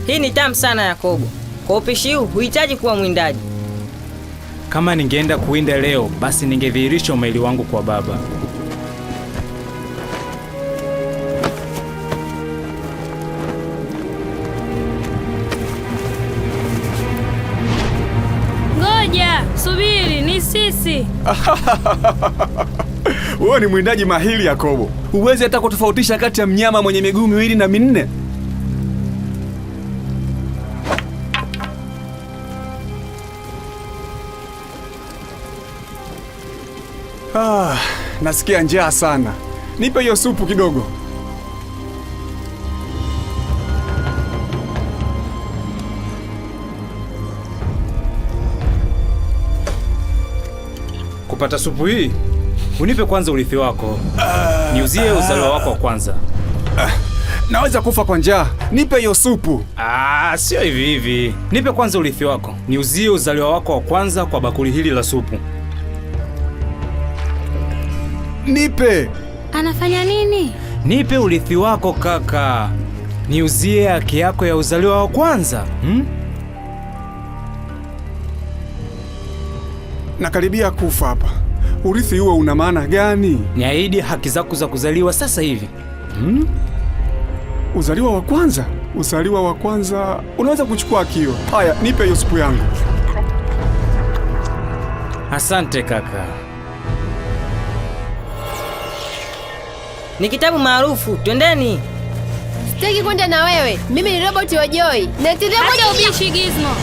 Hii ni tamu sana Yakobo. Kwa upishi huu huhitaji kuwa mwindaji. Kama ningeenda kuwinda leo, basi ningedhihirisha umahiri wangu kwa baba. Ngoja, subiri, ni sisi. Wewe ni mwindaji mahiri Yakobo. Huwezi hata kutofautisha kati ya mnyama mwenye miguu miwili na minne. Nasikia njaa sana. Nipe hiyo supu kidogo. Kupata supu hii, unipe kwanza urithi wako. Niuzie uzalo wako wa kwanza. Naweza kufa kwa njaa. Nipe hiyo supu. Sio hivi hivi. Nipe kwanza urithi wako. Niuzie uzaliwa wako wa kwanza kwa bakuli hili la supu. Nipe. Anafanya nini? Nipe urithi wako kaka. Niuzie haki yako ya uzaliwa wa kwanza. Nakaribia kufa hapa. Urithi huo una maana gani? Niahidi haki zako za kuzaliwa sasa hivi. Uzaliwa wa kwanza? Uzaliwa wa kwanza unaweza kuchukua kio. Haya, nipe hiyo supu yangu. Asante kaka. Ni kitabu maarufu, twendeni. Sitaki kwenda na wewe. Mimi ni roboti wa Joy. Acha ubishi Gizmo.